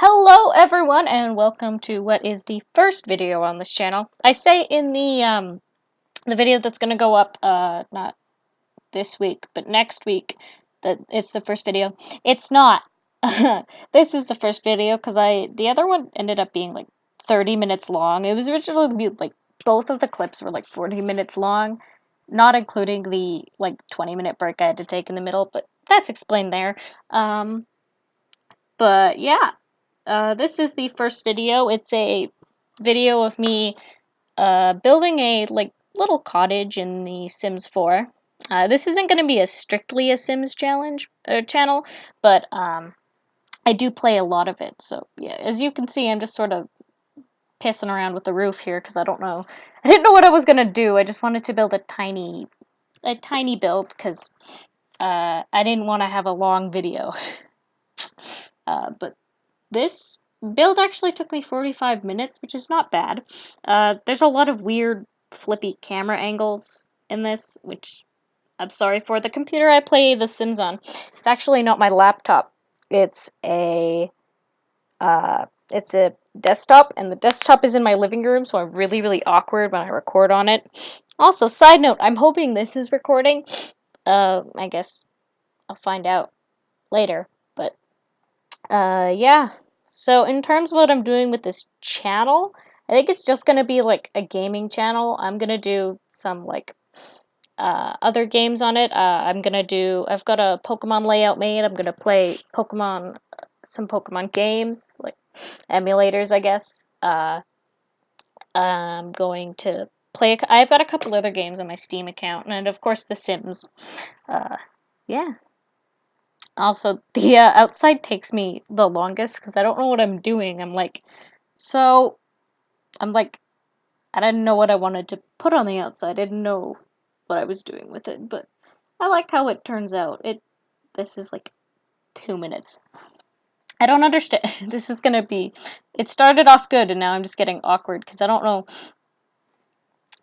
Hello everyone and welcome to what is the first video on this channel. I say in the video that's going to go up not this week but next week that it's the first video. It's not. This is the first video because the other one ended up being like 30 minutes long. It was originally to be like both of the clips were like 40 minutes long, not including the like 20-minute break I had to take in the middle, but that's explained there. But yeah. This is the first video. It's a video of me building a little cottage in the Sims 4. This isn't going to be strictly a Sims channel, but I do play a lot of it. So yeah, as you can see, I'm just sort of pissing around with the roof here because I didn't know what I was gonna do. I just wanted to build a tiny build because I didn't want to have a long video. But this build actually took me 45 minutes, which is not bad. There's a lot of weird flippy camera angles in this, which I'm sorry for. The computer I play The Sims on, it's actually not my laptop. It's a desktop, and the desktop is in my living room, so I'm really awkward when I record on it. Also, side note, I'm hoping this is recording. I guess I'll find out later, but yeah. So in terms of what I'm doing with this channel, I think it's just gonna be like a gaming channel. I'm gonna do some other games on it. I've got a Pokemon layout made. I'm gonna play some Pokemon games, like emulators, I guess. I'm going to I've got a couple other games on my Steam account, and of course The Sims. Yeah. Also, the outside takes me the longest because I don't know what I'm doing. I didn't know what I wanted to put on the outside. I didn't know what I was doing with it, but I like how it turns out. This is like 2 minutes. I don't understand. It started off good and now I'm just getting awkward because I don't know.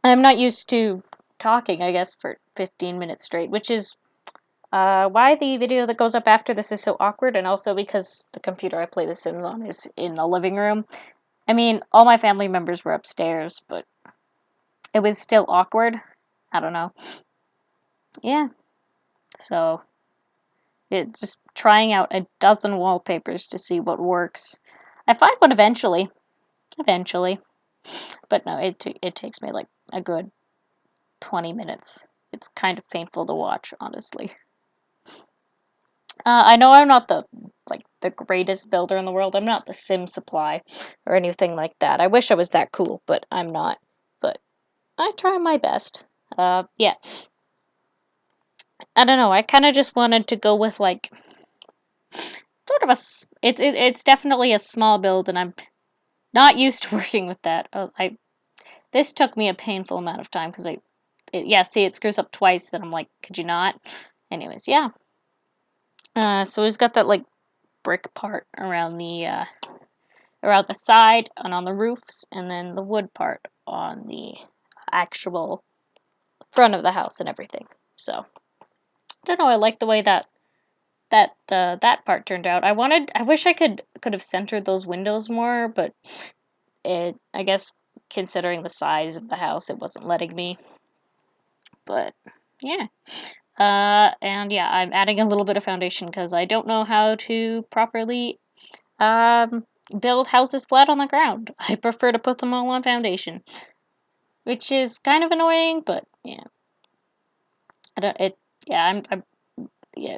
I'm not used to talking, I guess, for 15 minutes straight, which is why the video that goes up after this is so awkward, and also because the computer I play The Sims on is in the living room. I mean, all my family members were upstairs, but it was still awkward. I don't know. Yeah. So, it's just trying out a dozen wallpapers to see what works. I find one eventually. But no, it takes me like a good 20 minutes. It's kind of painful to watch, honestly. I know I'm not the greatest builder in the world. I'm not the Sim Supply or anything like that. I wish I was that cool, but I'm not. But I try my best. Yeah. I don't know. I kind of just wanted to go with like sort of it's definitely a small build, and I'm not used to working with that. This took me a painful amount of time because it screws up twice. Then I'm like, could you not? Anyways, yeah. So he's got that like brick part around the side and on the roofs, and then the wood part on the actual front of the house and everything. So I don't know. I like the way that part turned out. I wish I could have centered those windows more, but I guess considering the size of the house, it wasn't letting me. But yeah. And yeah, I'm adding a little bit of foundation because I don't know how to properly build houses flat on the ground. I prefer to put them all on foundation, which is kind of annoying, but yeah.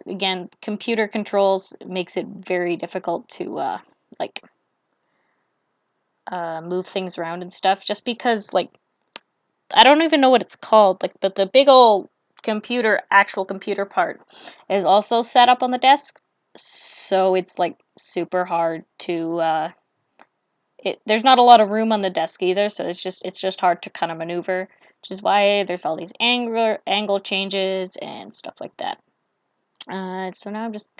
Again, computer controls makes it very difficult to move things around and stuff, just because I don't even know what it's called, but the big old actual computer part is also set up on the desk, so it's super hard to there's not a lot of room on the desk either, so it's just hard to kind of maneuver, which is why there's all these angle changes and stuff like that. So now I'm just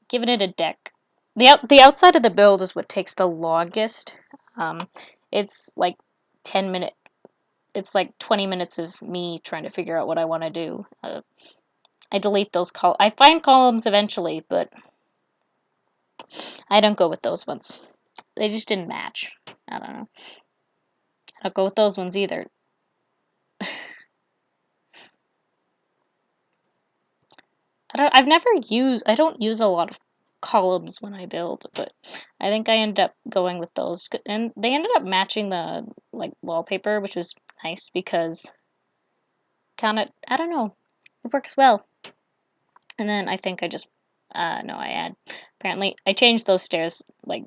giving it a deck. The outside of the build is what takes the longest. It's like 10 minutes. It's like 20 minutes of me trying to figure out what I want to do. I delete those I find columns eventually, but I don't go with those ones. they just didn't match. I don't know. I don't go with those ones either. I don't use a lot of columns when I build, but I think I ended up going with those, and they ended up matching the like wallpaper, which was nice because kind of, I don't know, it works well. And then I think I just no, apparently I changed those stairs like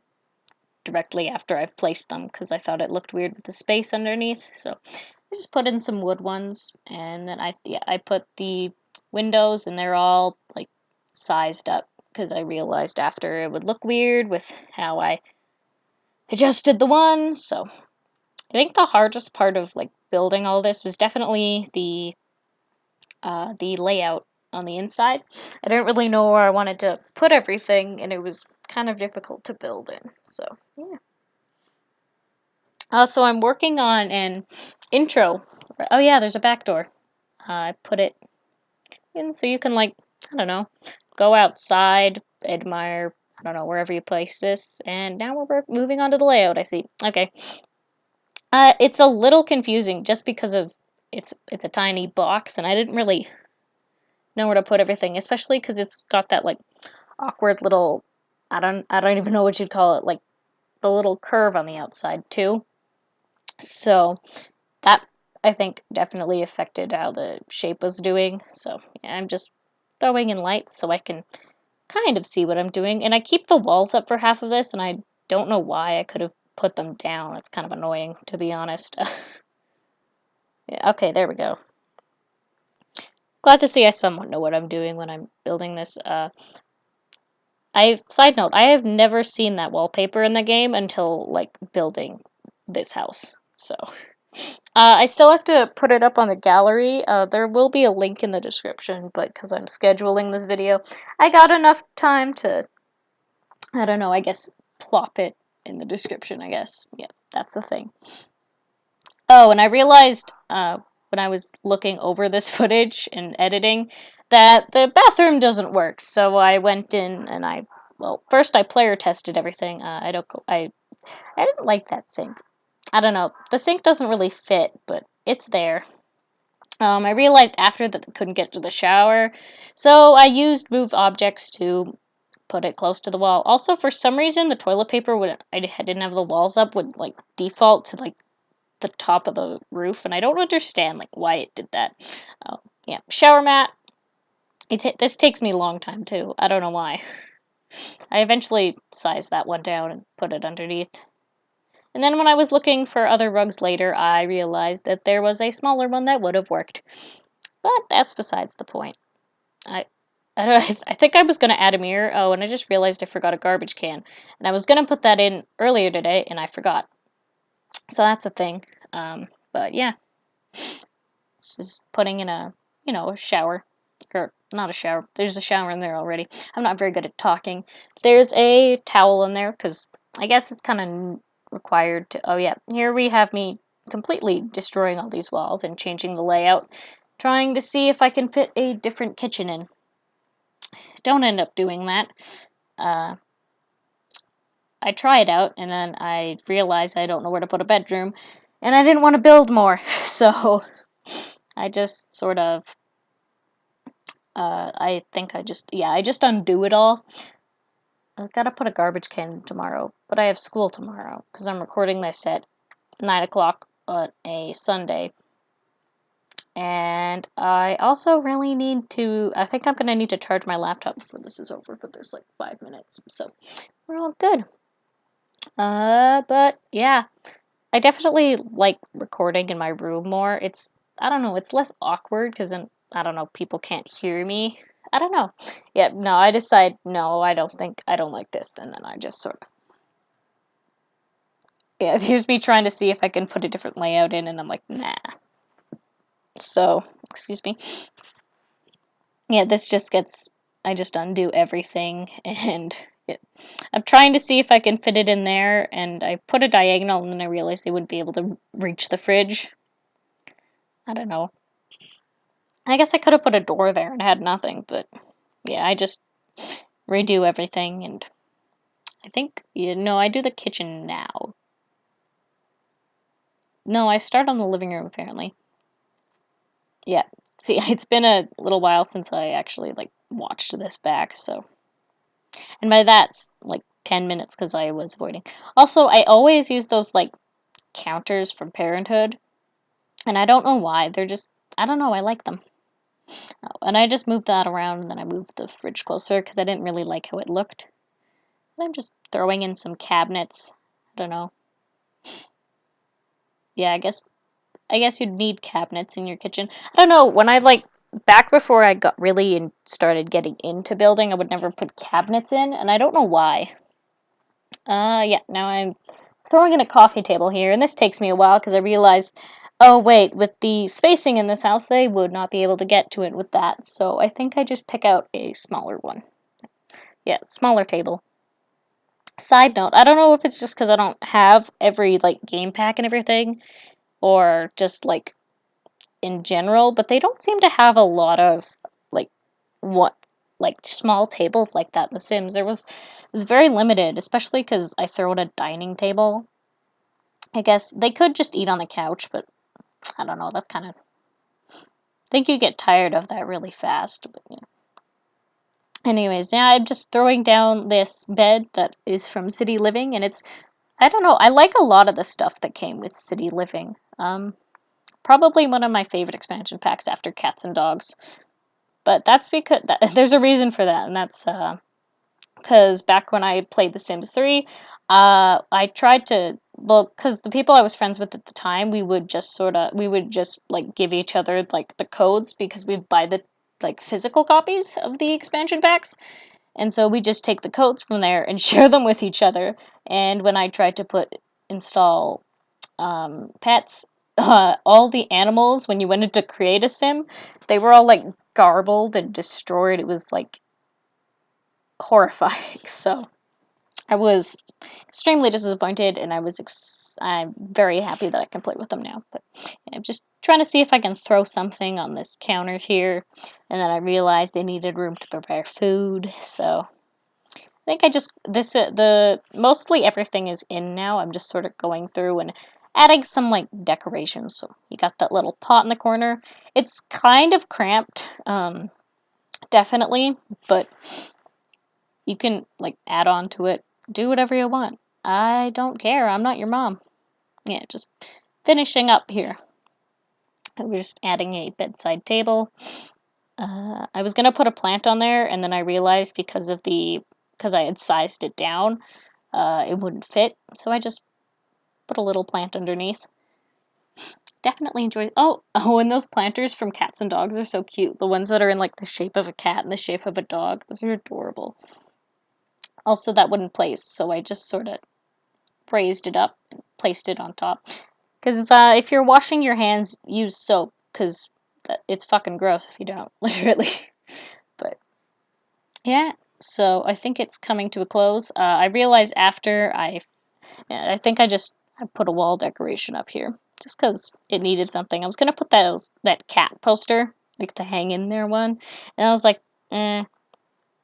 directly after I've placed them because I thought it looked weird with the space underneath. So I just put in some wood ones, and then I put the windows, and they're all like sized up because I realized after it would look weird with how I adjusted the ones. So I think the hardest part of like building all this was definitely the layout on the inside. I didn't really know where I wanted to put everything, and it was kind of difficult to build in. So yeah. So I'm working on an intro. Oh yeah, there's a back door. I put it in so you can like, I don't know, go outside, admire, I don't know, wherever you place this. And now we're moving on to the layout, I see. Okay. It's a little confusing just because of it's a tiny box, and I didn't really know where to put everything, especially because it's got that like awkward little, I don't even know what you'd call it, like the little curve on the outside too. So that I think definitely affected how the shape was doing. So yeah, I'm just throwing in lights so I can kind of see what I'm doing. And I keep the walls up for half of this, and I don't know why I could have put them down. It's kind of annoying, to be honest. Yeah, okay, there we go. Glad to see I somewhat know what I'm doing when I'm building this. Side note, I have never seen that wallpaper in the game until like building this house. So I still have to put it up on the gallery. There will be a link in the description, but because I'm scheduling this video, I got enough time to, I don't know, I guess plop it in the description, I guess. Yeah, that's the thing. Oh, and I realized when I was looking over this footage and editing that the bathroom doesn't work. So I went in and well, first I player tested everything. I didn't like that sink. I don't know. The sink doesn't really fit, but it's there. I realized after that I couldn't get to the shower, so I used move objects to put it close to the wall. Also, for some reason, the toilet paper I didn't have the walls up would like default to like the top of the roof, and I don't understand like why it did that. Yeah, shower mat. This takes me a long time too. I don't know why. I eventually sized that one down and put it underneath. And then when I was looking for other rugs later, I realized that there was a smaller one that would have worked. But that's besides the point. I I don't I think I was going to add a mirror. Oh, and I just realized I forgot a garbage can. And I was going to put that in earlier today, and I forgot. So that's a thing. But yeah. It's just putting in a shower. Or, not a shower. There's a shower in there already. I'm not very good at talking. There's a towel in there, because I guess it's kind of required to... Oh, yeah. Here we have me completely destroying all these walls and changing the layout. Trying to see if I can fit a different kitchen in. Don't end up doing that. I try it out, and then I realize I don't know where to put a bedroom, and I didn't want to build more, so I just sort of, I think I just undo it all. I've got to put a garbage can tomorrow, but I have school tomorrow, because I'm recording this at 9 o'clock on a Sunday. And I also really need to, I think I'm going to need to charge my laptop before this is over, but there's like 5 minutes, so we're all good. But yeah, I definitely like recording in my room more. I don't know, it's less awkward, because then, I don't know, people can't hear me. I don't know. Yeah, no, I decide, no, I don't like this, and then I just sort of, yeah, here's me trying to see if I can put a different layout in, and I'm like, nah. So, excuse me. Yeah, I just undo everything, and I'm trying to see if I can fit it in there, and I put a diagonal, and then I realized I wouldn't be able to reach the fridge. I don't know. I guess I could have put a door there and had nothing, but yeah, I just redo everything, and I think, no, I do the kitchen now. No, I start on the living room, apparently. Yeah. See, it's been a little while since I actually, like, watched this back, so. And by that's, like, 10 minutes, because I was avoiding. Also, I always use those, like, counters from Parenthood, and I don't know why. They're just, I don't know, I like them. Oh, and I just moved that around, and then I moved the fridge closer, because I didn't really like how it looked. And I'm just throwing in some cabinets. I don't know. Yeah, I guess you'd need cabinets in your kitchen. I don't know, when I like back before I got really and started getting into building, I would never put cabinets in, and I don't know why. Yeah, now I'm throwing in a coffee table here, and this takes me a while because I realized, oh wait, with the spacing in this house, they would not be able to get to it with that, so I think I just pick out a smaller one. Yeah, smaller table. Side note, I don't know if it's just because I don't have every, like, game pack and everything, or just, like, in general, but they don't seem to have a lot of, like, what, like, small tables like that in The Sims. It was very limited, especially because I throw in a dining table. I guess they could just eat on the couch, but I don't know, that's kind of, I think you get tired of that really fast, but yeah. Anyways, yeah, I'm just throwing down this bed that is from City Living, and it's, I don't know, I like a lot of the stuff that came with City Living. Probably one of my favorite expansion packs after Cats and Dogs. But that's because there's a reason for that, and that's because back when I played The Sims 3, I tried to, well, because the people I was friends with at the time, we would just like give each other like the codes because we'd buy the like physical copies of the expansion packs, and so we just take the codes from there and share them with each other. And when I tried to install pets, all the animals, when you wanted to create a sim, they were all like garbled and destroyed. It was like horrifying. So I was extremely disappointed, and I'm very happy that I can play with them now. But yeah, I'm just trying to see if I can throw something on this counter here, and then I realized they needed room to prepare food. So I think I just the mostly everything is in now. I'm just sort of going through and adding some like decorations. So you got that little pot in the corner. It's kind of cramped, definitely, but you can like add on to it, do whatever you want. I don't care. I'm not your mom. Yeah, just finishing up here. We're just adding a bedside table. I was gonna put a plant on there, and then I realized because I had sized it down, it wouldn't fit. So I just put a little plant underneath. Definitely enjoy. Oh, and those planters from Cats and Dogs are so cute. The ones that are in like the shape of a cat and the shape of a dog. Those are adorable. Also, that wouldn't place, so I just sort of raised it up and placed it on top. Because if you're washing your hands, use soap, because it's fucking gross if you don't, literally. But yeah, so I think it's coming to a close. I realized after I think I put a wall decoration up here just because it needed something. I was gonna put that cat poster, like the hang in there one, and I was like, eh.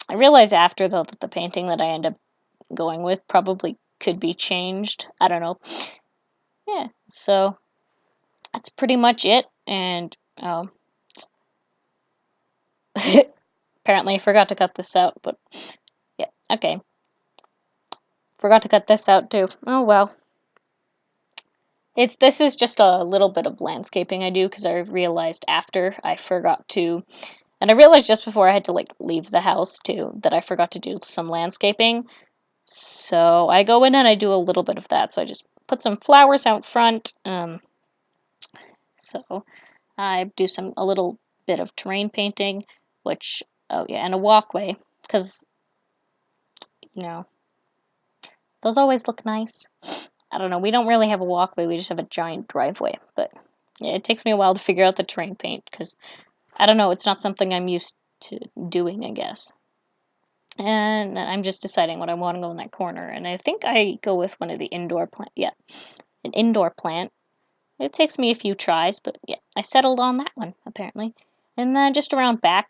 I realized after though that the painting that I end up going with probably could be changed. I don't know. Yeah, so that's pretty much it. And apparently I forgot to cut this out, but yeah, okay. Forgot to cut this out too. Oh well. This is just a little bit of landscaping I do because I realized after I forgot to, and I realized just before I had to like leave the house too that I forgot to do some landscaping. So I go in and I do a little bit of that. So I just put some flowers out front. So I do a little bit of terrain painting, which, oh yeah, and a walkway, because, those always look nice. I don't know, we don't really have a walkway, we just have a giant driveway, but yeah, it takes me a while to figure out the terrain paint, because, I don't know, it's not something I'm used to doing, I guess. And I'm just deciding what I want to go in that corner, and I think I go with one of the indoor an indoor plant. It takes me a few tries, but yeah, I settled on that one, apparently. And then just around back,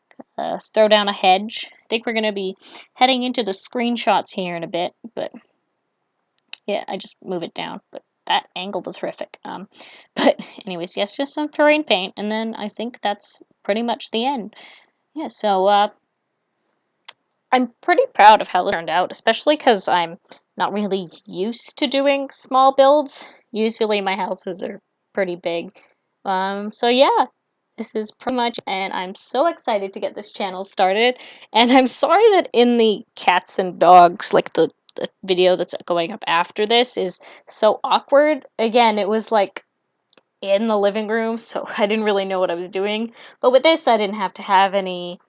throw down a hedge. think we're going to be heading into the screenshots here in a bit, but yeah, I just move it down, but that angle was horrific. But anyways, yes, just some terrain paint, and then I think that's pretty much the end. Yeah, so I'm pretty proud of how this turned out, especially because I'm not really used to doing small builds. Usually my houses are pretty big. So yeah, this is pretty much, and I'm so excited to get this channel started. And I'm sorry that in the cats and dogs, like the video that's going up after this is so awkward. Again, it was like in the living room, so I didn't really know what I was doing. But with this, I didn't have to have any,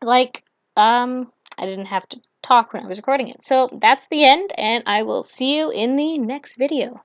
like, I didn't have to talk when I was recording it. So that's the end, and I will see you in the next video.